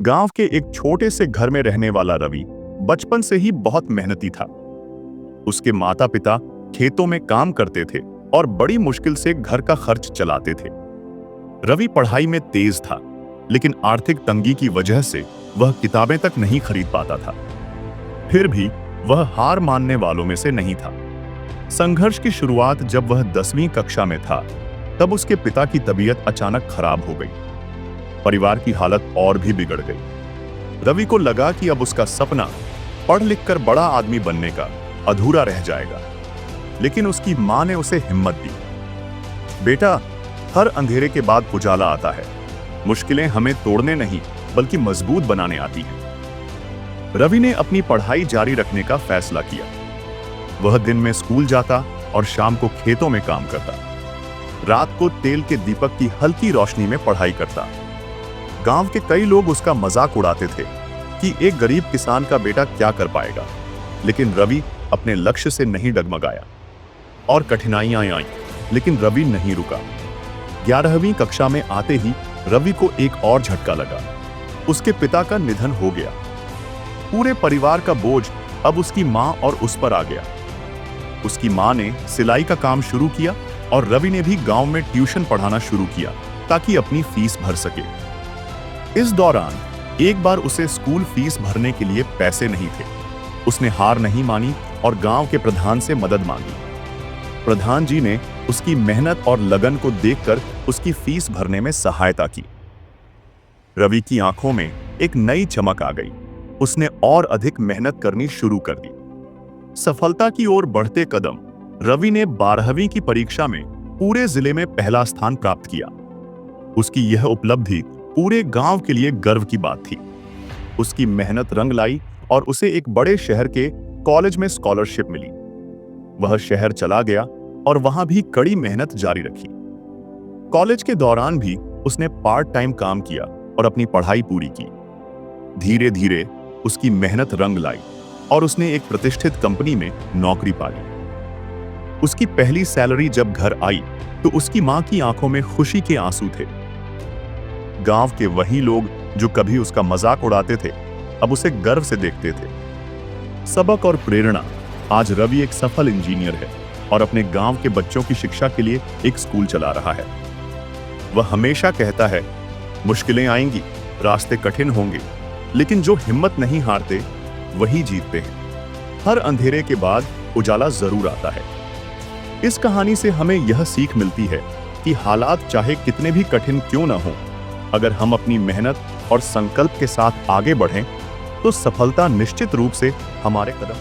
गांव के एक छोटे से घर में रहने वाला रवि बचपन से ही बहुत मेहनती था। उसके माता पिता खेतों में काम करते थे और बड़ी मुश्किल से घर का खर्च चलाते थे। रवि पढ़ाई में तेज था, लेकिन आर्थिक तंगी की वजह से वह किताबें तक नहीं खरीद पाता था। फिर भी वह हार मानने वालों में से नहीं था। संघर्ष की शुरुआत जब वह 10वीं कक्षा में था, तब उसके पिता की तबीयत अचानक खराब हो गई। परिवार की हालत और भी बिगड़ गई। रवि को लगा कि अब उसका सपना पढ़ लिख कर बड़ा आदमी बनने का अधूरा रह जाएगा। लेकिन उसकी मां ने उसे हिम्मत दी। बेटा, हर अंधेरे के बाद उजाला आता है। मुश्किलें हमें तोड़ने नहीं बल्कि मजबूत बनाने आती हैं। रवि ने अपनी पढ़ाई जारी रखने का फैसला किया। वह दिन में स्कूल जाता और शाम को खेतों में काम करता। रात को तेल के दीपक की हल्की रोशनी में पढ़ाई करता। गांव के कई लोग उसका मजाक उड़ाते थे कि एक गरीब किसान का बेटा क्या कर पाएगा, लेकिन रवि अपने लक्ष्य से नहीं डगमगाया। और कठिनाइयां आईं, लेकिन रवि नहीं रुका। 11वीं कक्षा में आते ही रवि को एक और झटका लगा। उसके पिता का निधन हो गया। पूरे परिवार का बोझ अब उसकी मां और उस पर आ गया। उसकी मां ने सिलाई का काम शुरू किया और रवि ने भी गांव में ट्यूशन पढ़ाना शुरू किया ताकि अपनी फीस भर सके। इस दौरान एक बार उसे स्कूल फीस भरने के लिए पैसे नहीं थे। उसने हार नहीं मानी और गांव के प्रधान से मदद मांगी। प्रधान जी ने उसकी मेहनत और लगन को देखकर उसकी फीस भरने में सहायता की। रवि की आंखों में एक नई चमक आ गई। उसने और अधिक मेहनत करनी शुरू कर दी। सफलता की ओर बढ़ते कदम रवि ने 12वीं की परीक्षा में पूरे जिले में पहला स्थान प्राप्त किया। उसकी यह उपलब्धि पूरे गांव के लिए गर्व की बात थी। उसकी मेहनत रंग लाई और उसे एक बड़े शहर के कॉलेज में स्कॉलरशिप मिली। वह शहर चला गया और वहां भी कड़ी मेहनत जारी रखी। कॉलेज के दौरान भी उसने पार्ट टाइम काम किया और अपनी पढ़ाई पूरी की। धीरे धीरे उसकी मेहनत रंग लाई और उसने एक प्रतिष्ठित कंपनी में नौकरी पाली। उसकी पहली सैलरी जब घर आई तो उसकी मां की आंखों में खुशी के आंसू थे। गांव के वही लोग जो कभी उसका मजाक उड़ाते थे, अब उसे गर्व से देखते थे। सबक और प्रेरणा। आज रवि एक सफल इंजीनियर है और अपने गांव के बच्चों की शिक्षा के लिए एक स्कूल चला रहा है। वह हमेशा कहता है, मुश्किलें आएंगी, रास्ते कठिन होंगे, लेकिन जो हिम्मत नहीं हारते वही जीतते हैं। हर अंधेरे के बाद उजाला जरूर आता है। इस कहानी से हमें यह सीख मिलती है कि हालात चाहे कितने भी कठिन क्यों न हो, अगर हम अपनी मेहनत और संकल्प के साथ आगे बढ़ें तो सफलता निश्चित रूप से हमारे कदम